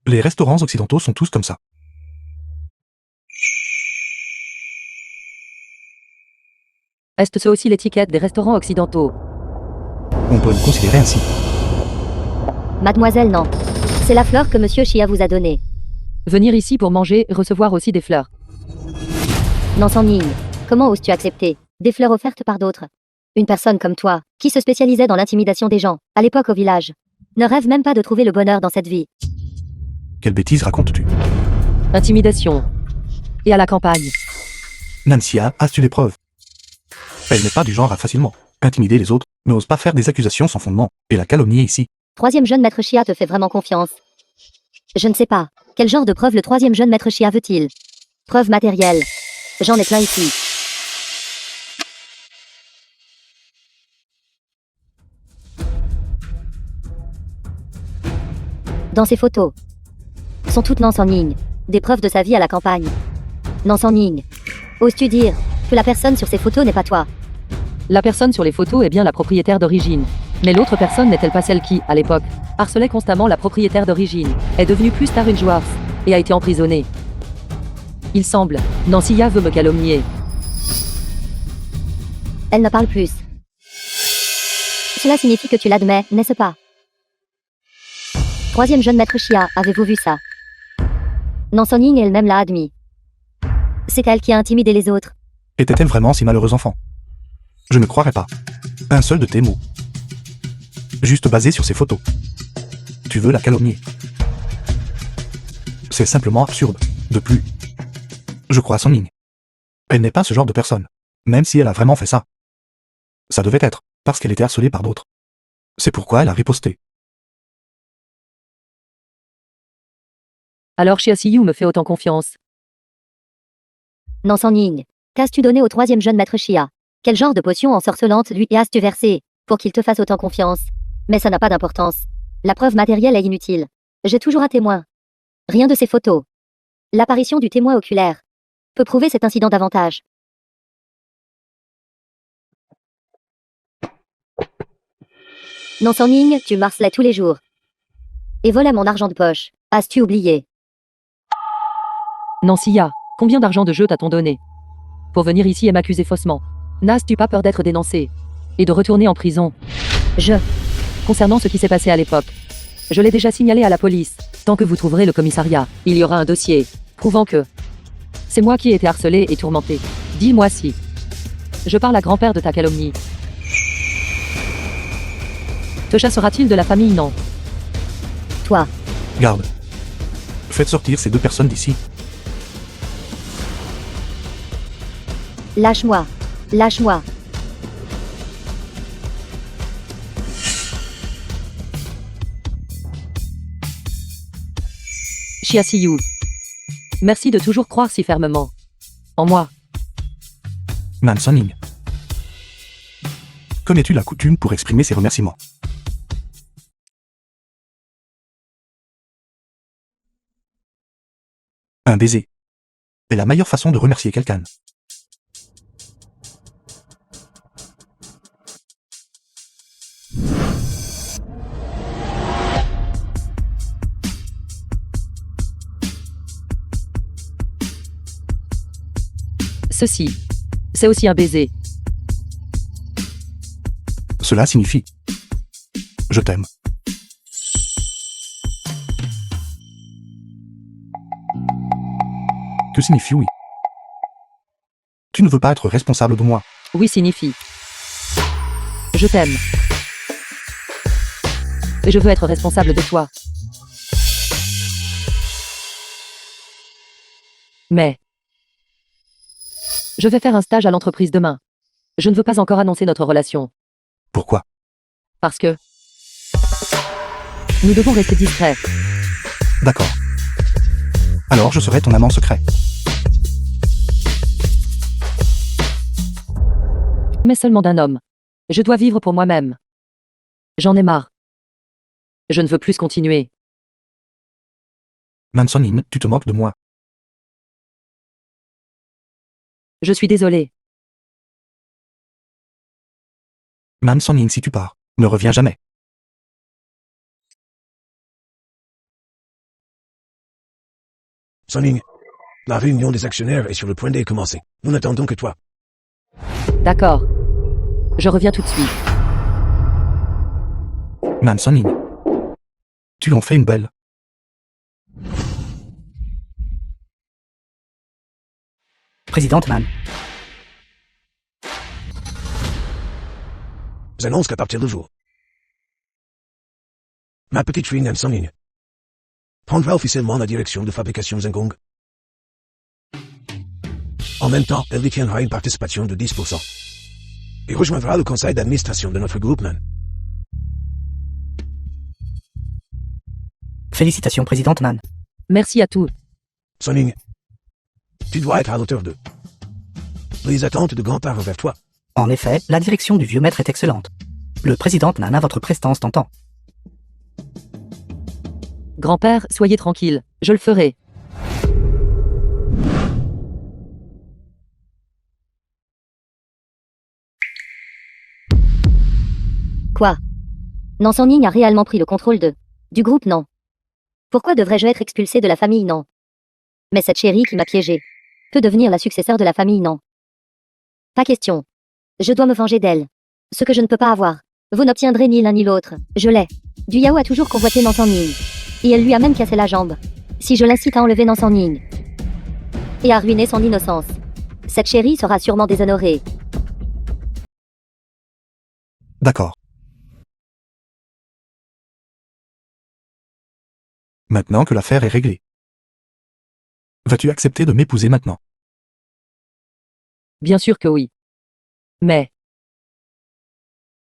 Les restaurants occidentaux sont tous comme ça. Est-ce aussi l'étiquette des restaurants occidentaux? On peut le considérer ainsi. Mademoiselle, non. C'est la fleur que Monsieur Chia vous a donnée. Venir ici pour manger et recevoir aussi des fleurs. Non, Song Ying. Comment oses-tu accepter des fleurs offertes par d'autres? Une personne comme toi, qui se spécialisait dans l'intimidation des gens, à l'époque au village, ne rêve même pas de trouver le bonheur dans cette vie. Quelle bêtise racontes-tu? Intimidation. Et à la campagne. Nancia, as-tu les preuves? Elle n'est pas du genre à facilement intimider les autres, mais ose pas faire des accusations sans fondement, et la calomnier ici. Troisième jeune maître Chia te fait vraiment confiance. Je ne sais pas. Quel genre de preuve le troisième jeune maître Chia veut-il? Preuve matérielle. J'en ai plein ici. Dans ces photos, sont toutes non Song Ying. Des preuves de sa vie à la campagne. Non Song Ying. Oses-tu dire que la personne sur ces photos n'est pas toi? La personne sur les photos est bien la propriétaire d'origine. Mais l'autre personne n'est-elle pas celle qui, à l'époque, harcelait constamment la propriétaire d'origine, est devenue plus tard une joueuse, et a été emprisonnée? Il semble, Nancia veut me calomnier. Elle ne parle plus. Cela signifie que tu l'admets, n'est-ce pas? Troisième jeune maître Chia, avez-vous vu ça? Non, Song Ying elle-même l'a admis. C'est elle qui a intimidé les autres. Était-elle vraiment si malheureuse enfant? Je ne croirais pas. Un seul de tes mots. Juste basé sur ces photos. Tu veux la calomnier. C'est simplement absurde. De plus. Je crois à Song Ying. Elle n'est pas ce genre de personne. Même si elle a vraiment fait ça. Ça devait être parce qu'elle était harcelée par d'autres. C'est pourquoi elle a riposté. Alors Xia Xiyu me fait autant confiance. Non sans Ning. Qu'as-tu donné au troisième jeune maître Xia? Quel genre de potion ensorcelante lui as-tu versé pour qu'il te fasse autant confiance? Mais ça n'a pas d'importance. La preuve matérielle est inutile. J'ai toujours un témoin. Rien de ces photos. L'apparition du témoin oculaire peut prouver cet incident davantage. Non sans Ning, tu marcelais tous les jours. Et volais mon argent de poche. As-tu oublié? Non Xia, combien d'argent de jeu t'a-t-on donné pour venir ici et m'accuser faussement? N'as-tu pas peur d'être dénoncé et de retourner en prison? Concernant ce qui s'est passé à l'époque, je l'ai déjà signalé à la police. Tant que vous trouverez le commissariat, il y aura un dossier prouvant que c'est moi qui ai été harcelé et tourmenté. Dis-moi si je parle à grand-père de ta calomnie. Te chassera-t-il de la famille? Non. Toi. Garde. Faites sortir ces deux personnes d'ici. Lâche-moi. Lâche-moi. Xia Xiyu. Merci de toujours croire si fermement en moi. Man Son Ning. Connais-tu la coutume pour exprimer ses remerciements? Un baiser est la meilleure façon de remercier quelqu'un. Ceci, c'est aussi un baiser. Cela signifie « Je t'aime ». Que signifie oui? Tu ne veux pas être responsable de moi. Oui signifie je t'aime. Et je veux être responsable de toi. Mais je vais faire un stage à l'entreprise demain. Je ne veux pas encore annoncer notre relation. Pourquoi? Parce que nous devons rester discrets. D'accord. Alors je serai ton amant secret. Mais seulement d'un homme. Je dois vivre pour moi-même. J'en ai marre. Je ne veux plus continuer. Man Son Ning, tu te moques de moi. Je suis désolé. Man Son Ning, si tu pars, ne reviens jamais. Son Ning, la réunion des actionnaires est sur le point de commencer. Nous n'attendons que toi. D'accord. Je reviens tout de suite. Man Son Ning. Tu en fais une belle. Présidente Man. J'annonce qu'à partir de jour, ma petite fille Nan Son Ning prendra officiellement la direction de fabrication Zengong. En même temps, elle détiendra une participation de 10% et rejoindra le conseil d'administration de notre groupe Man. Félicitations, Présidente Man. Merci à tous. Son Ning, tu dois être à l'auteur de les attentes de grand-père envers toi. En effet, la direction du vieux maître est excellente. Le Président Man a votre prestance t'entend. Grand-père, soyez tranquille. Je le ferai. Quoi? Non Son Ning a réellement pris le contrôle du groupe, non? Pourquoi devrais-je être expulsé de la famille, non? Mais cette chérie qui m'a piégé peut devenir la successeur de la famille, non? Pas question. Je dois me venger d'elle. Ce que je ne peux pas avoir. Vous n'obtiendrez ni l'un ni l'autre. Je l'ai. Du Yao a toujours convoité Nan Son Ning. Et elle lui a même cassé la jambe. Si je l'incite à enlever Nan Son Ning et à ruiner son innocence, cette chérie sera sûrement déshonorée. D'accord. Maintenant que l'affaire est réglée, vas-tu accepter de m'épouser maintenant? Bien sûr que oui. Mais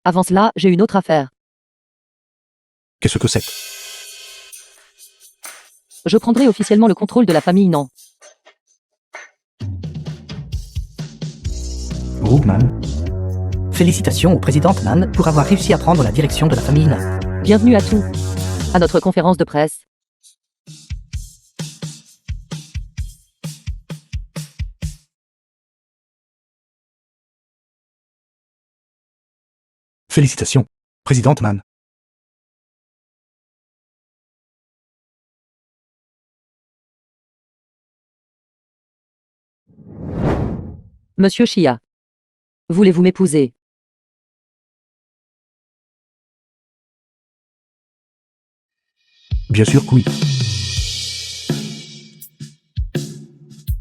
avant cela, j'ai une autre affaire. Qu'est-ce que c'est? Je prendrai officiellement le contrôle de la famille Nan. Rookman, Félicitations au président Nan pour avoir réussi à prendre la direction de la famille Nan. Bienvenue à tous. À notre conférence de presse. félicitations, présidente Man. Monsieur Chia. Voulez-vous m'épouser? Bien sûr que oui.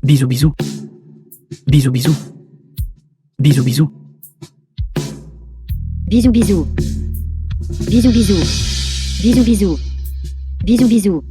Bisous bisous. Bisous bisous. Bisous bisous. Bisous bisous. Bisous bisous. Bisous bisous. Bisous bisous.